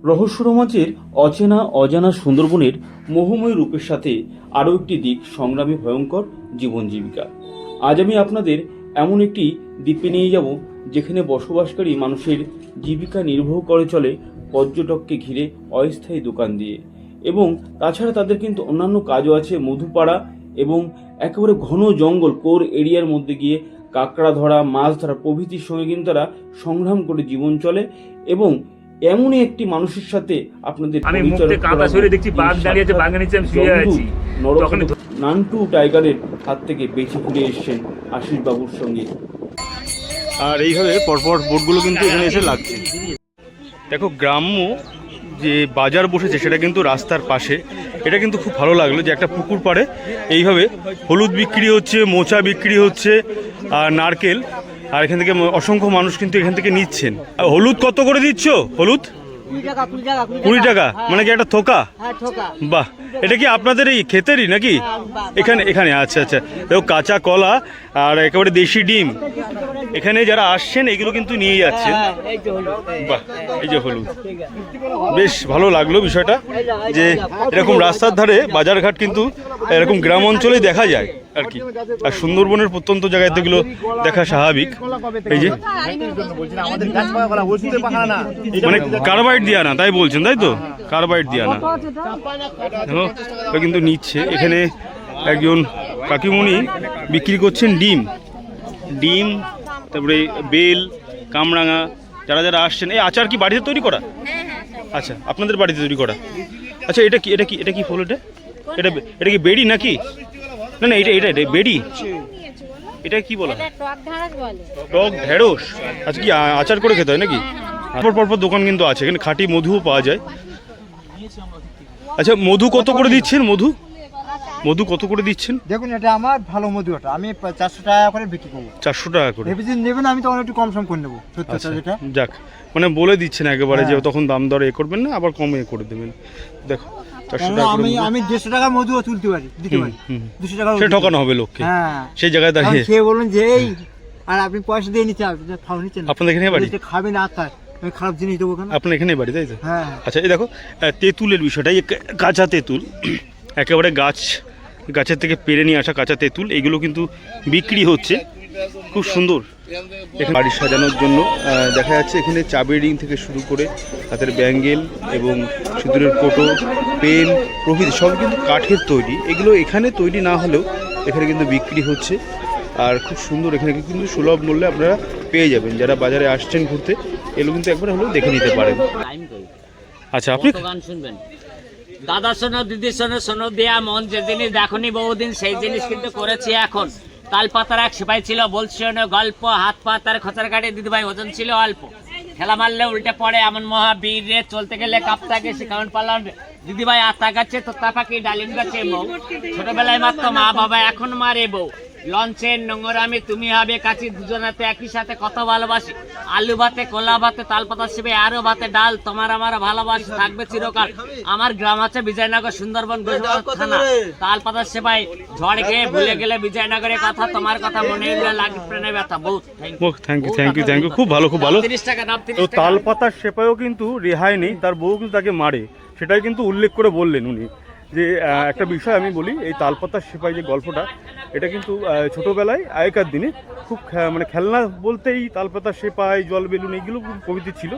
রহস্য রোমাঞ্চের অচেনা অজানা সুন্দরবনের মোহময় রূপের সাথে আরও একটি দিক সংগ্রামী ভয়ঙ্কর জীবন জীবিকা। আজ আমি আপনাদের এমন একটি দ্বীপে নিয়ে যাব যেখানে বসবাসকারী মানুষের জীবিকা নির্বাহ করে চলে পর্যটককে ঘিরে অস্থায়ী দোকান দিয়ে, এবং তাছাড়া তাদের কিন্তু অন্যান্য কাজও আছে। মধুপাড়া এবং একেবারে ঘন জঙ্গল কোর এরিয়ার মধ্যে গিয়ে কাঁকড়া ধরা, মাছ ধরা প্রভৃতির সঙ্গে কিন্তু তারা সংগ্রাম করে জীবন চলে। এবং এমনই একটি মানুষের সাথে আপনাদের নান্টু টাইগারের হাত থেকে বেঁচে ফিরে এসেছেন আশিস বাবুর সঙ্গে। আর এইভাবে পরপর বোটগুলো কিন্তু এখানে এসে লাগছে। দেখো, গ্রাম্য যে বাজার বসেছে সেটা কিন্তু রাস্তার পাশে। এটা কিন্তু খুব ভালো লাগলো যে একটা পুকুর পাড়ে এইভাবে হলুদ বিক্রি হচ্ছে, মোচা বিক্রি হচ্ছে, আর নারকেল। আর এখান থেকে অসংখ্য মানুষ কিন্তু এখান থেকে নিচ্ছেন। হলুদ কত করে দিচ্ছ? হলুদ 20 টাকা, মানে কি একটা থোকা? বাহ, এটা কি আপনাদের এই ক্ষেতেরই নাকি? এখানে আচ্ছা আচ্ছা। দেখো, কাঁচা কলা আর একেবারে দেশি ডিম। এখানে যারা আসছেন এগুলো কিন্তু নিয়ে যাচ্ছেন। বাহ, এই যে হলুদ, বেশ ভালো লাগলো বিষয়টা যে এরকম রাস্তার ধারে বাজারঘাট কিন্তু এরকম গ্রাম অঞ্চলেই দেখা যায় আর কি। আর সুন্দরবনের প্রত্যন্ত জায়গায় এগুলো দেখা স্বাভাবিক। এই যে মানে কার্বাইড দিয়া না, তাই বলছেন, তাই তো? কার্বাইড দিয়া না কিন্তু নিচ্ছে। এখানে একজন কাকিমণি বিক্রি করছেন ডিম, তারপরে বেল, কামরাঙা। যারা আসছেন, এই আচার কি বাড়িতে তৈরি করা? আচ্ছা, আপনাদের বাড়িতে তৈরি করা। আচ্ছা, এটা কি ফল? এটা কি বেড়ি নাকি? না, এটা বেড়ি। এটা কি বলা? টক ঢেঁড়স। আচ্ছা, কি আচার করে খেতে হয় নাকি? পরপর দোকান কিন্তু আছে এখানে। খাঁটি মধুও পাওয়া যায়। আচ্ছা, মধু কত করে দিচ্ছেন? মধু কত করে দিচ্ছেন? দেখুন, এটা আমার ভালো মধু। ওটা আমি 400 টাকা করে বিক্রি করবো। 400 টাকা করে নেবেন? আমি তখন একটু কম সম করে নেবো। যেটা যাক, মানে বলে দিচ্ছেন একেবারে যে তখন দাম দর করবেন না, আবার কমে করে দেবেন। দেখো, 400 টাকা। আমি 150 টাকা মধুও তুলতে পারি, দিতে পারি। 200 টাকা সে ঠকানো হবে লোককে। হ্যাঁ, সেই জায়গায় দাঁড়িয়ে সে বলুন যে এই, আর আপনি পয়সা দিয়ে নিতে হবে, খাওয়া নিচ্ছেন। আপনাদের এখানে বাড়ি? খাবে না, তাই খারাপ জিনিস দেবো কেন? আপনার এখানে বাড়ি, তাই তো? হ্যাঁ। আচ্ছা, এই দেখো তেঁতুলের বিষয়টা। এই কাঁচা তেঁতুল, একেবারে গাছের থেকে পেরে নিয়ে আসা কাঁচা তেঁতুল, এগুলো কিন্তু বিক্রি হচ্ছে। খুব সুন্দর। এখানে বাড়ি সাজানোর জন্য দেখা যাচ্ছে এখানে চাবির রিং থেকে শুরু করে হাতের ব্যাঙ্গেল এবং সিঁদুরের কোটো, পেন প্রভৃতি সব কিন্তু কাঠের তৈরি। এগুলো এখানে তৈরি না হলেও এখানে কিন্তু বিক্রি হচ্ছে। আর খুব সুন্দর, এখানে কিন্তু সুলভ মূল্যে আপনারা পেয়ে যাবেন। যারা বাজারে আসছেন ঘুরতে, এগুলো কিন্তু একবার হলেও দেখে নিতে পারেন। আচ্ছা, আপনি গান শুনবেন? দাদা শোনো, দিদি শোনো, শোনো দেয়া মন, যে জিনিস দেখনি বহুদিন সেই জিনিস কিন্তু করেছি এখন। তালপাতার এক সিপাই ছিল, বলছি গল্প, হাত পা তার খোঁচার গাড়ি, দিদিভাই ওজন ছিল অল্প, খেলা মারলে উল্টে পড়ে এমন মহাবীর রে, চলতে গেলে কাঁপতে গেছে কেমন পালান রে। দিদিভাই আতা গাছে, তোতা পাখি, ডালিম গাছে বউ, ছোটবেলায় মাত্র মা বাবা, এখন মারে বউ। লঞ্চের নোংরামি তুমি হবে কাছে, দুজনাতে একই সাথে কত ভালোবাসি। আলু ভাতে, কোলা ভাতে, তালপাতা শিবে, আরো ভাতে ডাল, তোমার আমার ভালোবাসি থাকবে চিরকাল। আমার গ্রাম আছে বিজয়নগর, সুন্দরবন থানা। তালপাতা সেবাই ঝড় খেয়ে ভুলে গেলে বিজয়নগরের কথা, তোমার কথা মনে হলে লাগে প্রাণে ব্যথা। বহুত থ্যাংক ইউ। খুব ভালো। 30 টাকা দাম। তো তালপাতার সেপাইও কিন্তু রেহাই নেই, তার বউ কিন্তু তাকে মারে, সেটাই কিন্তু উল্লেখ করে বললেন উনি। যে একটা বিষয় আমি বলি, এই তালপাতার সেপাই যে গল্পটা, এটা কিন্তু ছোটোবেলায় আগেকার দিনে খুব মানে খেলনা বলতেই তালপাতার সেপাই, জল বেলুন, এইগুলো প্রভৃতি ছিল।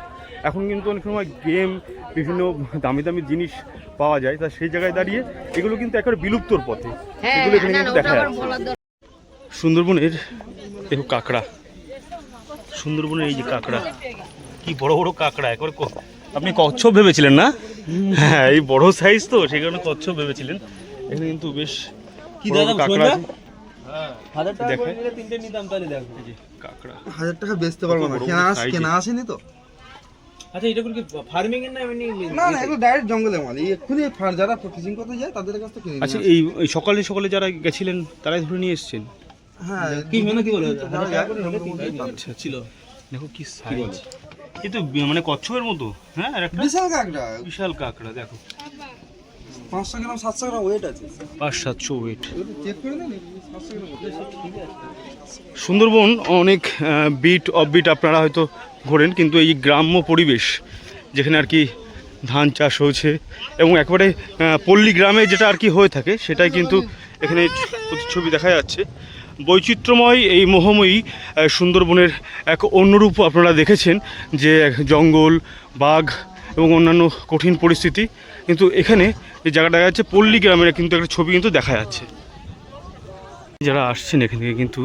এখন কিন্তু অনেক সময় গেম, বিভিন্ন দামি জিনিস পাওয়া যায়। তা সেই জায়গায় দাঁড়িয়ে এগুলো কিন্তু একেবারে বিলুপ্তর পথে, এগুলো এখানে কিন্তু দেখা যাচ্ছে। সুন্দরবনের এই কাঁকড়া, সুন্দরবনের এই যে কাঁকড়া, কি বড় বড় কাঁকড়া। একবার আপনি কচ্ছপ ভেবেছিলেন না? হ্যাঁ, এই বড় সাইজ তো, সেই কারণে কচ্ছপ ভেবেছিলেন। এখানে কিন্তু বেশ কাঁকড়া আছে। 1000 টাকা বেচতে পারবো না, কেনা আসেনি তো। আচ্ছা, এটা কি ফার্মিং এর না এমনি? না, এগুলো ডাইরেক্ট জঙ্গলে মাল। এক্ষুনি যারা ফিশিং করতে যায় তাদের কাছ থেকে। আচ্ছা, এই সকালে যারা গেছিলেন তারাই ধরে নিয়ে এসেছেন? হ্যাঁ, কি মানে কি বলে? আচ্ছা ছিল। দেখো কি সাইজ, কিন্তু মানে কচ্ছপের মতো। হ্যাঁ, একটা বিশাল কাঁকড়া। দেখো, 500 গ্রাম 700 গ্রাম ওয়েট আছে। 500-700 ওয়েট। চেক করে দেন, 700 গ্রাম। সুন্দরবন অনেক বিট আপনারা হয়তো ঘোরেন, কিন্তু এই গ্রাম্য পরিবেশ যেখানে আর কি ধান চাষ হয়েছে এবং একেবারে পল্লী গ্রামে যেটা আর কি হয়ে থাকে সেটাই কিন্তু এখানে প্রতিচ্ছবি দেখা যাচ্ছে। বৈচিত্র্যময় এই মোহময়ী সুন্দরবনের এক অন্যরূপ আপনারা দেখেছেন, যে জঙ্গল, বাঘ এবং অন্যান্য কঠিন পরিস্থিতি, কিন্তু এখানে এই জায়গাটা দেখা যাচ্ছে পল্লী গ্রামের কিন্তু একটা ছবি কিন্তু দেখা যাচ্ছে। যারা আসছেন এখান থেকে কিন্তু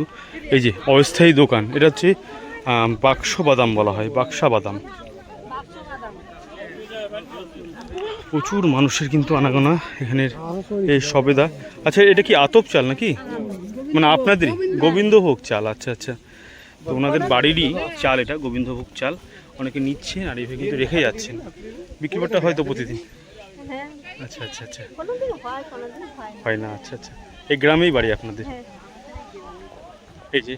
এই যে অস্থায়ী দোকান, এটা হচ্ছে বাক্স বাদাম বলা হয়, বাক্সা বাদাম। প্রচুর মানুষের কিন্তু আনাগোনা এখানের এই সবেদা। আচ্ছা, এটা কি আতপ চাল নাকি, মানে আপনাদেরই গোবিন্দভোগ চাল? আচ্ছা আচ্ছা, তো ওনাদের বাড়িরই চাল এটা, গোবিন্দভোগ চাল। অনেকে নিচ্ছেন আর এইভাবে কিন্তু রেখে যাচ্ছেন। বিক্রিবারটা হয়তো প্রতিদিন? আচ্ছা আচ্ছা আচ্ছা, হয় না। আচ্ছা আচ্ছা, এই গ্রামেই বাড়ি আপনাদের? এই যে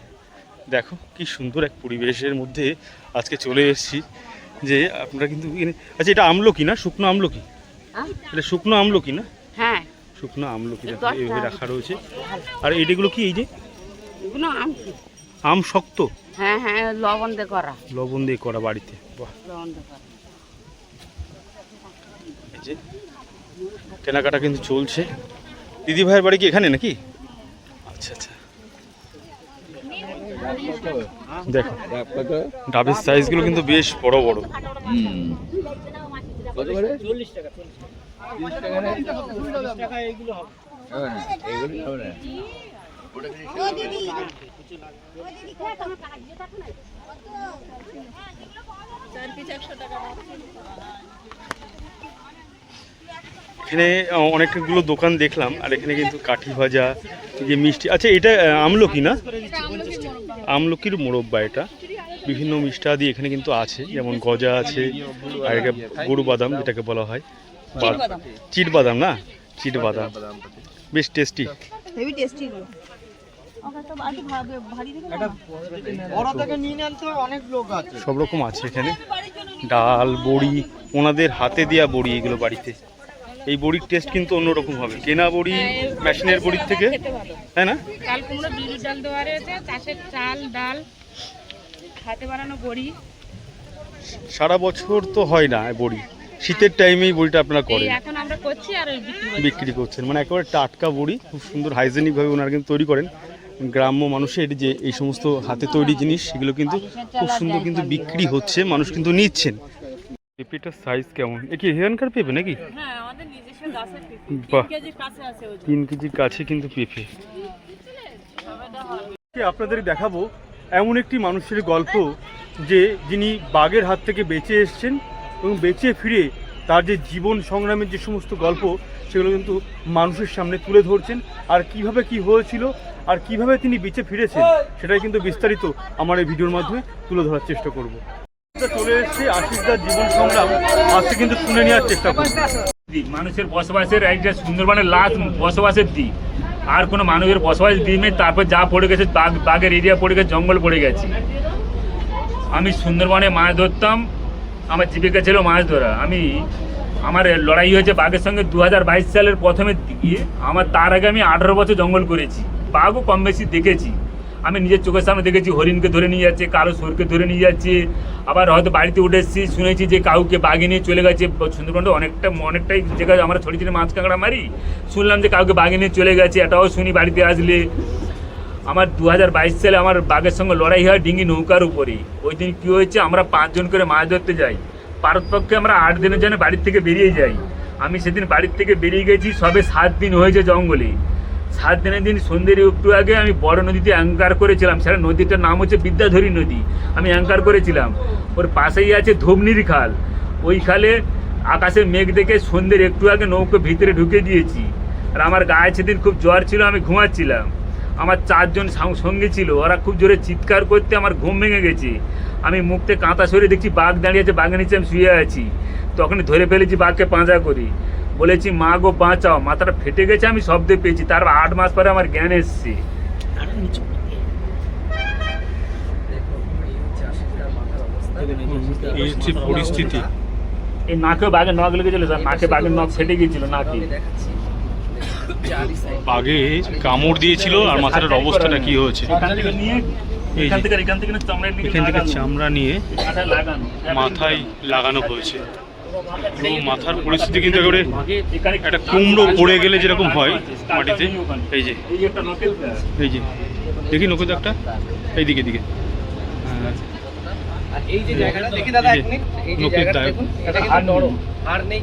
দেখো কি সুন্দর এক পরিবেশের মধ্যে আজকে চলে এসেছি, যে আপনারা কিন্তু এখানে। আচ্ছা, এটা আমলকি না, শুকনো আমলকি? এটা শুকনো আমলকি না? হ্যাঁ, শুকনো আমলকি এইভাবে রাখা রয়েছে। আর এইগুলো কি, এই যে এগুলো আম? আম শক্ত? হ্যাঁ হ্যাঁ, লবণ দিয়ে করা। লবণ দিয়ে করা বাড়িতে? বাহ, লবণ দিয়ে করা। এই যে কেনাকাটা কিন্তু চলছে। দিদি ভাইয়ের বাড়ি কি এখানে নাকি? আচ্ছা আচ্ছা, দেখো ডাবের সাইজগুলো কিন্তু বেশ বড় বড়। এখানে অনেকগুলো দোকান দেখলাম, আর এখানে কিন্তু কাঠি ভাজা, যে মিষ্টি। আচ্ছা, এটা আমলকি না? আমলকির মোরব্বা এটা। বিভিন্ন মিষ্টাদি এখানে কিন্তু আছে, যেমন গজা আছে, আর গরু বাদাম যেটাকে বলা হয়, চিট বাদাম না, চিট বাদাম বেশ টেস্টি। সব রকম আছে এখানে, ডাল, বড়ি, ওনাদের হাতে দেওয়া বড়ি এগুলো বাড়িতে। এই বড়ির টেস্ট কিন্তু অন্যরকম হবে, কেনা বড়ি মেশিনের বড়ির থেকে, তাই না? চাল কুমড়ো, বিউলির ডাল দেওয়া রয়েছে, চাষের চাল, ডাল, হাতে বানানো বড়ি। সারা বছর তো হয় না বড়ি, শীতের টাইমেই বড়িটা আপনারা করেন? এখন আমরা করছি আর বিক্রি করছেন, মানে একেবারে টাটকা বড়ি, খুব সুন্দর হাইজেনিকভাবে ওনারা কিন্তু তৈরি করেন। গ্রাম্য মানুষের যে এই সমস্ত হাতে তৈরি জিনিস, সেগুলো কিন্তু খুব সুন্দর কিন্তু বিক্রি হচ্ছে, মানুষ কিন্তু নিচ্ছেন। পেঁপেটার সাইজ কেমন? এ কি এখানকার পেঁপে নাকি? হ্যাঁ, আমাদের নিজস্ব গাছের পেঁপে। বাহ, 3 কেজির কাছে আছে। 3 কেজির কাছে কিন্তু পেঁপে। আপনাদের দেখাবো এমন একটি মানুষের গল্প, যে যিনি বাঘের হাত থেকে বেঁচে এসেছেন এবং বেঁচে ফিরে তার যে জীবন সংগ্রামের যে সমস্ত গল্প, সেগুলো কিন্তু মানুষের সামনে তুলে ধরছেন। আর কিভাবে কি হয়েছিল আর কিভাবে তিনি বেঁচে ফিরেছেন, সেটাই কিন্তু বিস্তারিত আমার এই ভিডিওর মাধ্যমে তুলে ধরার চেষ্টা করব। চলে এসেছে আশিসদার জীবন সংগ্রাম, আজকে কিন্তু শুনে নেওয়ার চেষ্টা করব। মানুষের বসবাসের একটা সুন্দরবনের লাস্ট বসবাসের দিক, আর কোনো মানুষের বসবাস দিক নেই। তারপর যা পড়ে গেছে, বাঘের এরিয়া পড়ে গেছে, জঙ্গল পড়ে গেছে। আমি সুন্দরবনে মাছ ধরতাম, আমার জীবিকা ছিল মাছ ধরা। আমার লড়াই হয়েছে বাঘের সঙ্গে 2022 সালের প্রথমের দিকে। তার আগে আমি 18 বছর জঙ্গল করেছি, বাঘও কম বেশি দেখেছি। আমি নিজের চোখের সামনে দেখেছি হরিণকে ধরে নিয়ে যাচ্ছে, কারো সোরকে ধরে নিয়ে যাচ্ছে। আবার হয়তো বাড়িতে উঠে এসেছি, শুনেছি যে কাউকে বাঘে নিয়ে চলে গেছে। সুন্দরবনটা অনেকটাই জায়গায় আমরা ছোটো ছোটো মাছ কাঁকড়া মারি, শুনলাম যে কাউকে বাঘে নিয়ে চলে গেছে, এটাও শুনি বাড়িতে আসলে। আমার 2022 সালে আমার বাঘের সঙ্গে লড়াই হয় ডিঙি নৌকার উপরে। ওই দিন কী হয়েছে, আমরা 5 জন করে মাছ ধরতে যাই। পারতপক্ষে আমরা 8 দিনের জন্য বাড়ির থেকে বেরিয়ে যাই। আমি সেদিন বাড়ির থেকে বেরিয়ে গেছি, সবে 7 দিন হয়েছে জঙ্গলে। 7 দিনের দিন সন্ধ্যের একটু আগে আমি বড় নদীতে অ্যাঙ্কার করেছিলাম। সেটা নদীটার নাম হচ্ছে বিদ্যাধরী নদী। আমি অ্যাঙ্কার করেছিলাম, ওর পাশেই আছে ধবনির খাল। ওই খালে আকাশে মেঘ দেখে সন্ধ্যের একটু আগে নৌকো ভিতরে ঢুকে দিয়েছি। আর আমার গায়ে সেদিন খুব জ্বর ছিল, আমি ঘুমাচ্ছিলাম। আমার 4 জন সঙ্গে ছিল, ওরা খুব জোরে চিৎকার করতে আমার ঘুম ভেঙে গেছে। আমি মুখতে কাঁথা সরিয়ে দেখছি বাঘ দাঁড়িয়ে আছে, বাঘের নিচে আমি শুয়ে আছি। তখন ধরে ফেলেছি বাঘকে পাঁজা করি, বলেছি মা গো বাঁচাও। মাথাটা ফেটে গেছে, আমি শব্দ পেয়েছি। তারপর 8 মাস পরে আমার জ্ঞান এসছে। পরিস্থিতি এই নাকেও বাঘের নখ লেগেছিল স্যার, নাকে বাঘের নখ ফেটে গিয়েছিল নাকে। বাঘে কামড় দিয়েছিল, আর মাথাটার অবস্থাটা কি হয়েছে? এখান থেকে চামড়া নিয়ে মাথায় লাগানো হয়েছে। এবং মাথার পরিস্থিতি কিন্তু একেবারে একটা কুমড়ো পড়ে গেলে যেরকম হয় মাটিতে। এই যে এই একটা নকেল এই যে দেখি নকুল একটা এইদিকে দিকে নকুল দাগ।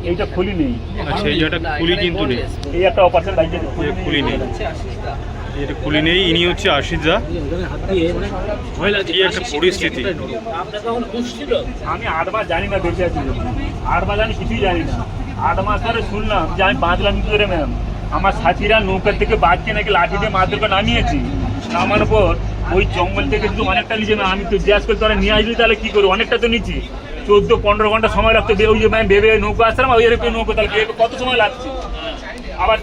এইটা খুলি নেই, আচ্ছা এই জায়গাটা খুলি কিন্তু নেই, এই একটা অপারেশন লাগছে খুলি নেই, এটা খুলি নেই। ইনি হচ্ছে আশিস দা। কি একটা পরিস্থিতি। আমি 8 মাস জানি না বেঁচে আছি, 8 মাস আমি কিছুই জানি না। 8 মাস ধরে শুনলাম যে আমি বাঁধলাম কি করে ম্যাম। আমার সাথীরা নৌকার থেকে বাঁধকে নাকি লাঠি দিয়ে মাছ ধরে নামিয়েছি, নামানোর পর ওই জঙ্গল থেকে কিন্তু অনেকটা নিচে না, আমি তো জিজ্ঞাসা করে তোরা নিয়ে আসবি তাহলে কি করবো, অনেকটা তো নিচে 14-15 ঘন্টা সময় লাগতো। ওই যে ম্যাম ভেবে নৌকা আসলাম, ওই নৌকা তাহলে ভেবে কত সময় লাগছে। আবার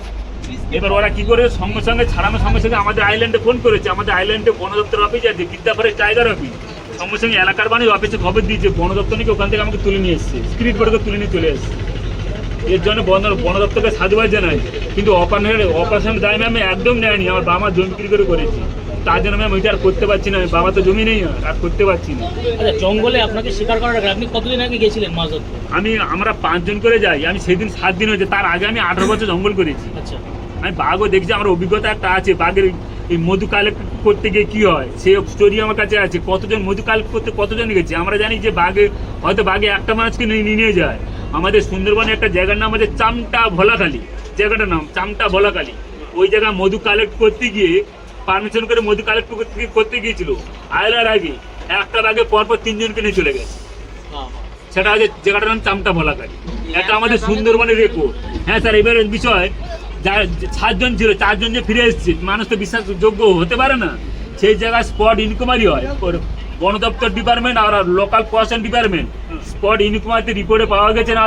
এবার ওরা কি করে সঙ্গে সঙ্গে ছাড়ানোর সঙ্গে সঙ্গে আমাদের আইল্যান্ডে ফোন করেছে। আমাদের আইল্যান্ডে বন দপ্তর অফিস আছে, বিদ্যাপুরের টাইগার অফিস, সঙ্গে সঙ্গে এলাকার বাণী অফিসে খবর দিয়েছে। বন দপ্তর নাকি ওখান থেকে আমাকে তুলে নিয়ে এসছে, স্ক্রিন করে তুলে নিয়ে চলে এসছে। এর জন্য বন দপ্তরকে সাধুবাদ জানাই, কিন্তু অপারেশন দায় ম্যাম একদম নেয়নি। আমার বাবা জমি বিক্রি করে করেছি, তার জন্য ম্যাম ওইটা আর করতে পারছি না। বাবা তো জমি নেই, আর করতে পারছি না। আচ্ছা, জঙ্গলে আপনাকে শিকার করার আগে আপনি কতদিন আগে গেছিলেন মাছ ধরতে? আমরা 5 জন করে যাই। আমি সেদিন 7 দিন হয়েছে, তার আগে আমি 18 বছর জঙ্গল করেছি। আচ্ছা, আমি বাঘও দেখছি, আমার অভিজ্ঞতা একটা আছে। বাঘের এই মধু কালেক্ট করতে গিয়ে কি হয় সে স্টোরি আমার কাছে আছে। কতজন মধু কালেক্ট করতে কতজন গেছে। আমরা জানি যে হয়তো বাঘে একটা মানুষকে নিয়ে যায়। আমাদের সুন্দরবনে একটা জায়গার নাম আছে চামটা ভোলাখালী, জায়গাটার নাম চামটা ভোলাখালী। ওই জায়গায় মধু কালেক্ট করতে গিয়ে পারমিশন করে মধু কালেক্ট করতে গিয়েছিল। আয়লার আগে একটা বাঘে পরপর 3 জনকে নিয়ে চলে গেছে। সেটা হচ্ছে জায়গাটার নাম চামটা ভোলাখালী। এটা আমাদের সুন্দরবনের রেকর্ড। হ্যাঁ স্যার, এবারের বিষয় 7 জন ছিল, 4 জন যে ফিরে এসেছে, মানুষ তো বিশ্বাসযোগ্য হতে পারে না। সেই জায়গায় স্পট ইনকোয়ারি হয়, বন দপ্তর ডিপার্টমেন্ট আর লোকাল প্রশাসন ডিপার্টমেন্ট। স্পট ইনকোয়ারিতে রিপোর্টে পাওয়া গেছে না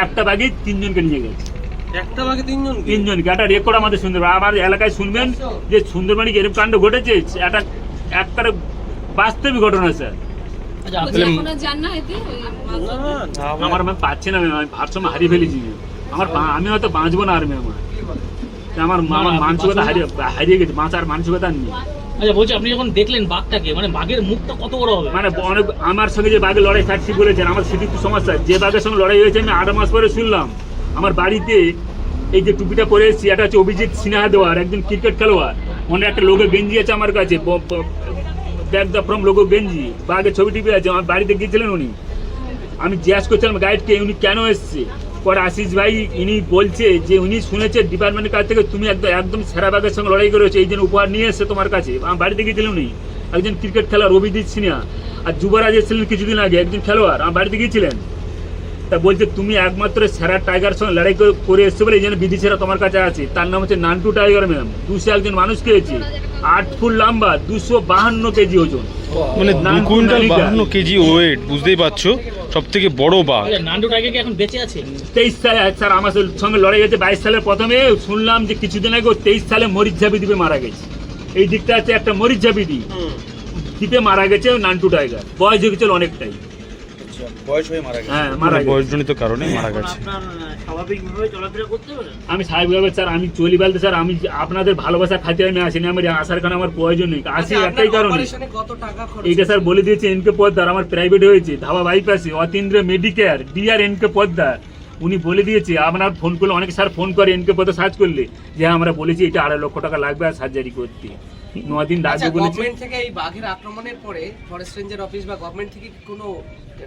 একটা বাঘে 3 জনকে নিয়ে গেছে। একটা বাঘে 3 জন? 3 জনকে। একটা রেকর্ড আমাদের সুন্দরবন। আমার এলাকায় শুনবেন যে সুন্দরবনে এরকম কাণ্ড ঘটেছে, এটা একটা বাস্তবিক ঘটনা স্যার। আচ্ছা, আমার ম্যাম পাচ্ছি না ম্যাম, আমি ভারসাম্য হারিয়ে ফেলেছি। আমি হয়তো বাঁচবো না আর ম্যাম। আমার মানসিকতা হারিয়ে গেছে, বাঁচার মানসিকতা নেই। আচ্ছা বলছি, আপনি যখন দেখলেন বাঘটাকে, মানে বাঘের মুখটা কত বড় হবে? মানে অনেক আমার সঙ্গে যে বাঘের লড়াই থাকছি বলেছেন, আমার সেটি একটু সমস্যা। যে বাঘের সঙ্গে লড়াই হয়েছে আমি 8 মাস পরে শুনলাম। আমার বাড়িতে এই যে টুপিটা পরে এসেছি, এটা হচ্ছে অভিজিৎ সিনহা দেওয়ার, একজন ক্রিকেট খেলোয়াড়। অনেক একটা লোগো গেঞ্জি আছে আমার কাছে, ব্যাক দ্য ফ্রম লোগো গেঞ্জি, বাঘের ছবি টিপি আছে। আমার বাড়িতে গিয়েছিলেন উনি। আমি জিজ্ঞাসা করছিলাম গাইডকে উনি কেন এসছে। পরে আশিস ভাই ইনি বলছে যে উনি শুনেছে ডিপার্টমেন্টের কাছ থেকে তুমি একদম সেরা বাঘের সঙ্গে লড়াই করেছো, এই জন্য উপহার নিয়ে এসছে তোমার কাছে। আমার বাড়িতে গিয়েছিলেন উনি, একজন ক্রিকেট খেলোয়াড় অভিজিৎ সিনহা। আর যুবরাজ এসেছিলেন কিছুদিন আগে, একজন খেলোয়াড়, আমার বাড়িতে গিয়েছিলেন। তা বলছে তুমি একমাত্র সেরা টাইগার সঙ্গে লড়াই করে এসছো বলে এই জন্য বিধি সেরা তোমার কাছে আছে। তার নাম হচ্ছে নান্টু টাইগার ম্যাম। 201 মানুষ খেয়েছে, 8 ফুট লম্বা, 252 কেজি ওজন, মানে 2 কুইন্টাল 52 কেজি ওয়েট। বুঝতেই পারছো, সব থেকে বড় বাঘ। নান্টু টাইগার কি এখন বেঁচে আছে? 23 সালে স্যার আমার সঙ্গে লড়াই হয়েছে। 22 সালের প্রথমে শুনলাম যে কিছুদিন আগে 23 সালে মরিচঝাপি দ্বীপে মারা গেছে। এই দিকটা আছে একটা মরিচঝাপি দ্বীপে মারা গেছে নান্টু টাইগার। বয়স হয়ে গেছিল অনেকটাই, বয়স হয়ে মারা গেছে। হ্যাঁ মারা গেছে, বয়সজনিত কারণে মারা গেছে। স্বাভাবিকভাবে চলাফেরা করতে পারেন? আমি স্বাভাবিকভাবে স্যার আমি চলি বলতে স্যার, আমি আপনাদের ভালোবাসা খাতিরে আমি আসিনি। আমার আসার কারণে আমার প্রয়োজন নেই, আসি একটাই কারণে। এইটা স্যার বলে দিয়েছে এনকে পদ্মার, আমার প্রাইভেট হয়েছে ধাবা বাইপাসে, অতীন্দ্র মেডিকেয়ার, ডিআর এনকে পদ্মার। উনি বলে দিয়েছে, আপনার ফোন করলে অনেক স্যার ফোন করে এনকে পদ্মা সার্চ করলে, যে আমরা বলেছি এটা 2.5 লক্ষ টাকা লাগবে আর সার্জারি করতে, 9 দিন লাগবে বলেছে। গভর্নমেন্ট থেকে এই বাঘের আক্রমণের পরে ফরেস্ট রেঞ্জের অফিস বা গভর্নমেন্ট থেকে কোনো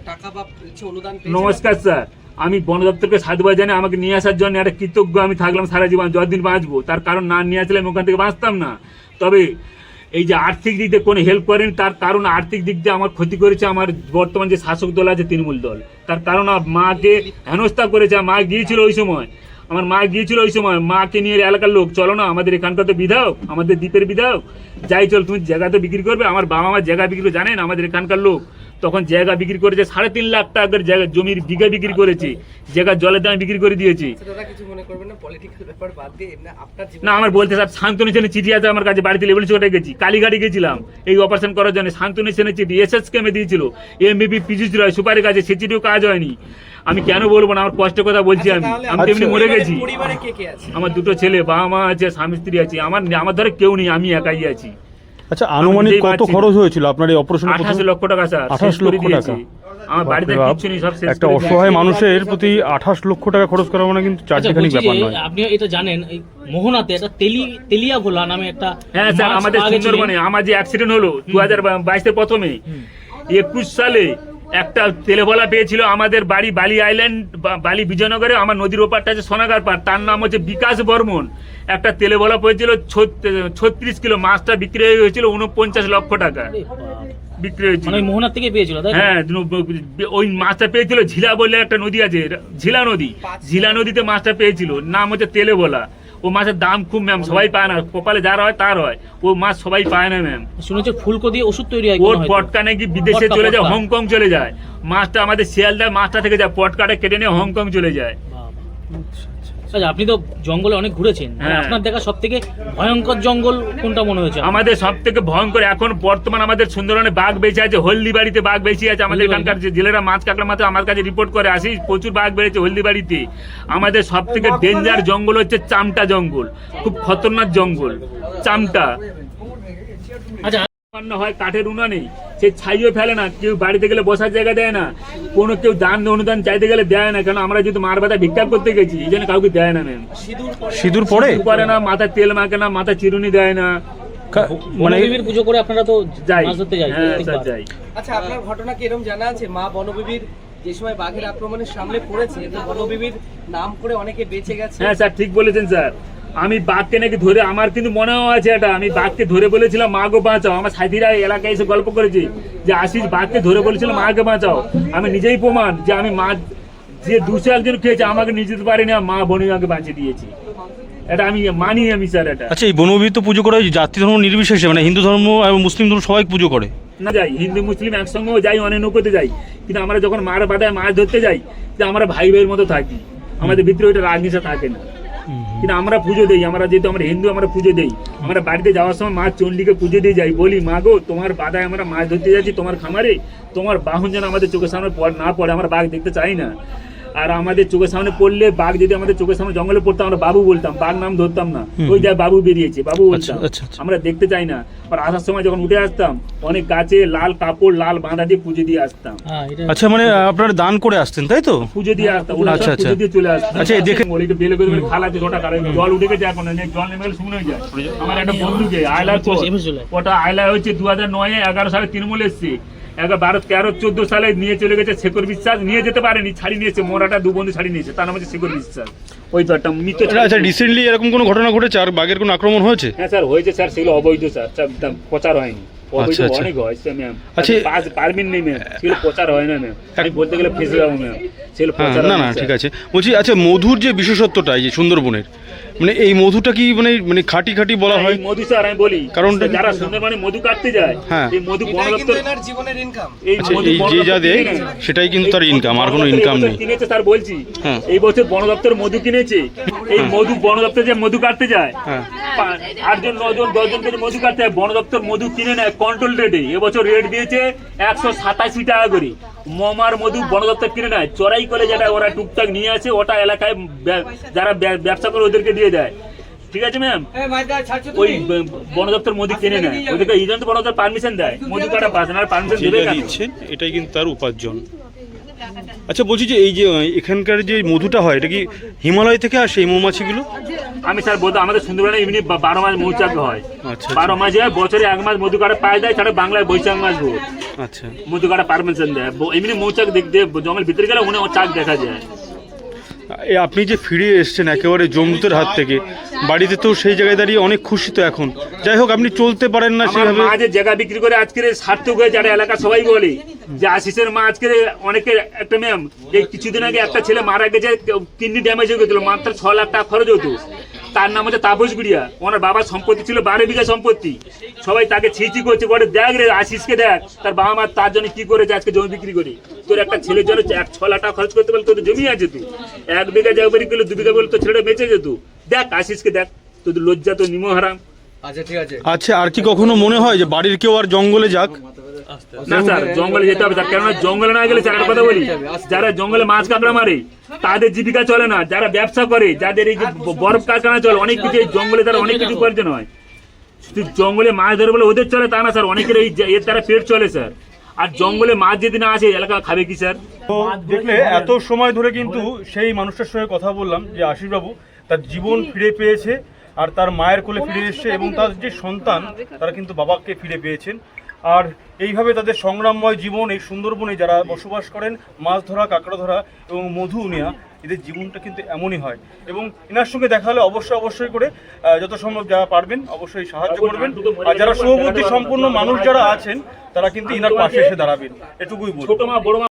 টাকা বা কিছু অনুদান পেয়েছে? নমস্কার স্যার, আমি বন দপ্তরকে সাধুবাদ জানি, আমাকে নিয়ে আসার জন্য একটা কৃতজ্ঞ আমি থাকলাম সারা জীবন, যতদিন বাঁচবো। তার কারণ না নিয়ে আসলে আমি ওখান থেকে বাঁচতাম না। তবে এই যে আর্থিক দিক দিয়ে কোনো হেল্প করেন, তার কারণ আর্থিক দিক দিয়ে আমার ক্ষতি করেছে আমার বর্তমান যে শাসক দল আছে তৃণমূল দল। তার কারণ মাকে হেনস্থা করেছে। মা গিয়েছিল ওই সময়, আমার মা গিয়েছিল ওই সময়, মাকে নিয়ে এলাকার লোক চলো না আমাদের এখানকার তো বিধায়ক, আমাদের দ্বীপের বিধায়ক, যাই চল তুমি জায়গা তো বিক্রি করবে। আমার বাবা মা জায়গা বিক্রি জানেন, আমাদের এখানকার লোক তখন জায়গা বিক্রি করেছে 3.5 লাখ টাকার জায়গা, জমির বিঘা বিক্রি করেছে, জায়গা জলের দামে বিক্রি করে দিয়েছে। দাদা কিছু মনে করবেন না, পলিটিক্যাল ব্যাপার বাদ দিয়ে এমনি আপনার না আমার বলতে স্যার, শান্তনু সেনের চিঠি আছে আমার কাছে, বাড়িতে লেবুল চোটে গেছি, কালীঘাটে গেছিলাম এই অপারেশন করার জন্য। শান্তনু সেনের চিঠি এসএস কেমে দিয়েছিল, এমবিপি পিজিস রয় সুপারের কাছে, সে চিঠিও কাজ হয়নি। আমি কেন বলবো না, আমার কষ্টের কথা বলছি। আমি তেমনি মরে গেছি। পরিবারে কে কে আছে? আমার 2টো ছেলে, বাবা মা আছে, স্বামী স্ত্রী আছে। আমার ধরে কেউ নেই, আমি একাই আছি। আচ্ছা, আনুমানিক কত খরচ হয়েছিল আপনার এই অপারেশন? 28 লক্ষ টাকা স্যার। 28 লক্ষ টাকা। আমার বাড়িতে বাপরে বাপ, কিচ্ছু নেই, সব শেষ একটা করে অসহায় দিয়েছি। মানুষের প্রতি 28 লক্ষ টাকা খরচ করা মানে কিন্তু আচ্ছা, চারটিখানি বলছি ব্যাপার যে নয়। আপনি এটা জানেন এই মোহনাতে একটা তেলিয়া ভোলা নামে একটা হ্যাঁ স্যার, মাছ আমাদের পাওয়া গেছিল। সুন্দরবনে আমার যে অ্যাক্সিডেন্ট হলো 2022-এর প্রথমে, 21 সালে একটা তেলেভলা পেয়েছিল আমাদের বাড়ি বালি আইল্যান্ড, বালি বিজয়নগরে, আমার নদীর ওপারটা আছে সোনাগার পাড়, তার নাম হচ্ছে বিকাশ বর্মন। একটা তেলেভলা পেয়েছিল 36 কিলো, মাছটা বিক্রি হয়েছিল 49 লক্ষ টাকা আরে বাপ। বিক্রি হয়েছিল। মানে ওই মোহনার থেকে পেয়েছিল তাই তো? হ্যাঁ, ওই মাছটা পেয়েছিল ঝিলা বলে একটা নদী আছে, ঝিলা নদী, ঝিলা নদীতে মাছটা পেয়েছিল, নাম হচ্ছে তেলেভলা। ও মাছের দাম খুব ম্যাম, সবাই পায় না, কপালে যার হয় তার হয়, ও মাছ সবাই পায় না ম্যাম। শুনেছি ফুলকো দিয়ে ওষুধ তৈরি হয় ওর কোনো হয়তো। পটকা নাকি বিদেশে পটকা, চলে যায়, পটকা। হংকং চলে যায়। মাছটা আমাদের শিয়ালদা মাছটা থেকে যায়, পটকাটা কেটে নিয়ে হংকং চলে যায়। বাবা। আচ্ছা, আপনি তো জঙ্গলে অনেক ঘুরেছেন, হ্যাঁ। আপনার দেখা সব থেকে ভয়ঙ্কর জঙ্গল কোনটা মনে হয়েছে আপনার? আমাদের সব থেকে ভয়ঙ্কর এখন বর্তমান আমাদের সুন্দরবনে বাঘ বেঁচে আছে, হলদিবাড়িতে বাঘ বেঁচে আছে। আমাদের হলদিবাড়ি? এখানকার যে জেলেরা মাছ কাঁকড়া মাছ আমার কাছে রিপোর্ট করে আসি, প্রচুর বাঘ বেড়েছে হলদিবাড়িতে। আমাদের সব থেকে ডেঞ্জার জঙ্গল হচ্ছে চামটা জঙ্গল, খুব খতরনাক জঙ্গল চামটা। আচ্ছা, সামান্য হয় কাঠের উনানে, সে ছাইও ফেলে না, কেউ বাড়িতে গেলে বসার জায়গা দেয় না, কোনো কেউ দান অনুদান চাইতে গেলে দেয় না, কারণ আমরা যেহেতু মার বাতা ভিক্ষা করতে গেছি, এই জন্য কাউকে দেয় না ম্যাম। সিঁদুর পরে করে না, মাথায় তেল মাখে না, মাথায় চিরুনি দেয় না। মানে বনবিবির পুজো করে আপনারা তো যাই, মাছ ধরতে যাই হ্যাঁ প্রত্যেকবার। স্যার যাই। আচ্ছা, আপনার ঘটনা কি এরকম জানা আছে, মা বনবিবির যে সময় বাঘের আক্রমণের সামনে পড়েছে, তো বনবিবির নাম করে অনেকে বেঁচে গেছে? হ্যাঁ স্যার, ঠিক বলেছেন স্যার। আমি বাঘকে নাকি ধরে, আমার কিন্তু মনেও আছে এটা, আমি বাঘকে ধরে বলেছিলাম মা গো বাঁচাও। আমার সাথীরা এলাকায় এসে গল্প করেছে যে আশিস বাঘকে ধরে বলেছিল মাকে বাঁচাও। আমি নিজেই প্রমাণ যে আমি মাছ যে 200 একজন খেয়েছে, আমাকে নিয়ে যেতে পারিনি, মা বনিমাকে বাঁচিয়ে দিয়েছি। এটা আমি মানি, আমি স্যার এটা। আচ্ছা, এই বনবিবি তো পুজো করা হয় জাতি ধর্ম নির্বিশেষে, মানে হিন্দু ধর্ম এবং মুসলিম ধর্ম সবাই পুজো করে। না যাই, হিন্দু মুসলিম একসঙ্গেও যাই, অনেক নৌকোতে যাই, কিন্তু আমরা যখন মার বাদায় মাছ ধরতে যাই, যে আমরা ভাই ভাইয়ের মতো থাকি, আমাদের ভিতরে ওইটা রাগনিশা থাকে না। কিন্তু আমরা পুজো দেই, আমরা যেহেতু আমরা হিন্দু, আমরা পুজো দেই। আমরা বাড়িতে যাওয়ার সময় মা চণ্ডীকে পুজো দিয়ে যাই, বলি মা গো তোমার বাদায় আমরা মাছ ধরতে যাচ্ছি, তোমার খামারে, তোমার বাহন যেন আমাদের চোখের সামনে না পড়ে, আমরা বাঘ দেখতে চাই না। আর আমাদের চোখের সামনে পড়লে, বাঘ যদি আমাদের চোখের সামনে জঙ্গলে পড়তো, আমরা বাবু বলতাম, বাঘ নাম ধরতাম না, ওই যা বাবু বেরিয়েছে বাবু বলতাম। আচ্ছা, আচ্ছা। আমরা দেখতে চাই না। আর আসার সময় যখন উঠে আসতাম, অনেক গাছে লাল কাপড়, লাল বাঁধা দিয়ে পুজো দিয়ে আসতাম, হ্যাঁ, এটা আচ্ছা, মানে আপনারা দান করে আসতেন তাই তো? পুজো দিয়ে আসতাম, আচ্ছা, আচ্ছা। পুজো দিয়ে চলে আসতাম। আচ্ছা, এই দেখে- বলি তো বেলে করে খালা আছে ছোটা, কারণ জল উঠে গেছে এখন, জল নেমে গেলে শুকনো হয়ে যায়। আমার একটা বন্ধুকে আয়লার পর, এবার চলে। ওটা আয়লা হচ্ছে 2009-এ 11 সালে তৃণমূল এসছে, 12, 13, 14 সালে নিয়ে চলে গেছে শেখর বিশ্বাস, নিয়ে যেতে পারেনি, ছাড়িয়ে নিয়েছে, মোরাটা 2 বন্ধু ছাড়িয়ে নিয়েছে, তার নাম হচ্ছে শেখর বিশ্বাস। ওই তো একটা মৃত। আচ্ছা, রিসেন্টলি এরকম কোনো ঘটনা ঘটেছে আর বাঘের কোনো আক্রমণ হয়েছে? হ্যাঁ স্যার, হয়েছে স্যার, সেগুলো অবৈধ স্যার, প্রচার হয়নি। অবৈধ আচ্ছা, আচ্ছা। অনেক হয় ম্যাম। আচ্ছা, পারবেন নেই ম্যাম, সেগুলো প্রচার হয় না ম্যাম, আমি বলতে গেলে ফেসে যাবো ম্যাম, সেগুলো হ্যাঁ, প্রচার না হয় না, স্যার। ঠিক আছে। বলছি, আচ্ছা, মধুর যে বিশেষত্বটা এই যে সুন্দরবনের, মানে এই মধুটা কি মানে খাঁটি খাঁটি বলা হয়? এই মধু স্যার আমি বলি, কারণটা কি? যারা সুন্দরবনে মধু কাটতে যায়, হ্যাঁ। এই মধু বন এটাই কিন্তু দপ্তর, এনার জীবনের ইনকাম। আচ্ছা, মধু এই বন যে দপ্তর যা দেয়, কিনে নেয়। সেটাই কিন্তু তার এই ইনকাম, আর কোনো বন দপ্তর ইনকাম এই বছর নেই। কিনেছে স্যার, বলছি হ্যাঁ। এই বছর বন দপ্তর মধু কিনেছে, এই মধু বন দপ্তর যে মধু কাটতে যায়, হ্যাঁ। 8 জন 9 জন 10 জনকে যে মধু কাটতে যায়, বন দপ্তর মধু কিনে নেয় কন্ট্রোল রেটে। এবছর রেট দিয়েছে 187 টাকা করে। মমার মধু বন দপ্তর কিনে নেয়, চড়াই করে যেটা ওরা টুকটাক নিয়ে আসে, ওটা এলাকায় যারা ব্যবসা করে ওদেরকে দিয়ে দেয়। ঠিক আছে ম্যাম, ওই বন দপ্তর মধু কিনে নেয়, ওদেরকে এই জন্য বন দপ্তর পারমিশন দেয়, মধু কাটা পাস না, পারমিশন দেবে যেটা কেন? দিচ্ছেন এটাই কিন্তু তার উপার্জন। আচ্ছা, বলছি যে এই যে এখানকার যে মধুটা হয়, এটা কি হিমালয় থেকে আসে এই মৌমাছিগুলো? আমি স্যার বলতো, আমাদের সুন্দরবনে এমনি 12 মাস মৌচাক হয়, আচ্ছা, 12 মাসে হয়, বছরে 1 মাস মধু কাটা পায় দেয়, ছাড়া বাংলায় বৈশাখ মাস ভোর আচ্ছা। মধু কাটা পারমিশন দেয়। এমনি মৌচাক দেখতে জঙ্গল ভিতরে গেলে ওখানে চাক দেখা যায়। আপনি যে ফিরে এসেছেন একেবারে জমদূতের হাত থেকে, বাড়িতে তো সেই জায়গায় দাঁড়িয়ে অনেক খুশি তো এখন। যাই হোক, আপনি চলতে পারেন না আমার সেভাবে। মা যে জায়গা বিক্রি করে আজকের সার্থক হয়ে, যারা এলাকা সবাই বলে যে আশিসের মা আজকের অনেকে, একটা ম্যাম এই কিছুদিন আগে একটা ছেলে মারা গেছে, কিডনি ড্যামেজ হয়ে গেছিল, মাত্র 6 লাখ টাকা খরচ হতো। তার নাম হচ্ছে তাপস গুড়িয়া, ওনার বাবার সম্পত্তি ছিল 12 বিঘা সম্পত্তি। সবাই তাকে ছিচি করছে, বলে দেখ রে আশিসকে দেখ, তার বাবা মা তার জন্য কি করেছে, আজকে জমি বিক্রি করে। তোর একটা ছেলের জন্য 6 লাখ টাকা খরচ করতে পারলে, তোর জমি আছে, তুই 1 বিঘা জায়গা বিক্রি করলে 2 বিঘা বলে তোর ছেলেটা বেঁচে যেত। দেখ আশিসকে দেখ, তোদের লজ্জা তো নিমো হারাম। আচ্ছা, ঠিক আছে। আচ্ছা, আর কি কখনো মনে হয় যে বাড়ির কেউ আর জঙ্গলে যাক? না স্যার, জঙ্গলে যেতে হবে স্যার, কেননা জঙ্গলে না গেলে স্যার একটা কথা বলি, যারা জঙ্গলে মাছ কাঁকড়া মারে তাদের জীবিকা চলে না, যারা ব্যবসা করে, যাদের এই যে বরফ কারখানা চলে, অনেক কিছু এই জঙ্গলে তারা অনেক কিছু উপার্জন হয়। শুধু জঙ্গলে মাছ ধরে বলে ওদের চলে তা না স্যার, অনেকের এই এর দ্বারা পেট চলে স্যার। আর জঙ্গলে মাছ যদি না আছে এলাকা খাবে কি স্যার? তো দেখলে এত সময় ধরে কিন্তু সেই মানুষটার সঙ্গে কথা বললাম যে আশিসবাবু তার জীবন ফিরে পেয়েছে আর তার মায়ের কোলে ফিরে এসেছে এবং তার যে সন্তান তারা কিন্তু বাবাকে ফিরে পেয়েছেন। আর এইভাবে তাদের সংগ্রামময় জীবন এই সুন্দরবনে যারা বসবাস করেন, মাছ ধরা, কাঁকড়া ধরা এবং মধু নেওয়া, এদের জীবনটা কিন্তু এমনই হয়। এবং এনার সঙ্গে দেখা হলে অবশ্যই করে যত সম্ভব যারা পারবেন অবশ্যই সাহায্য করবেন। আর যারা শুভবুদ্ধি সম্পন্ন মানুষ যারা আছেন তারা কিন্তু এনার পাশে এসে দাঁড়াবেন, এটুকুই বলবো। ছোট মা বড় মা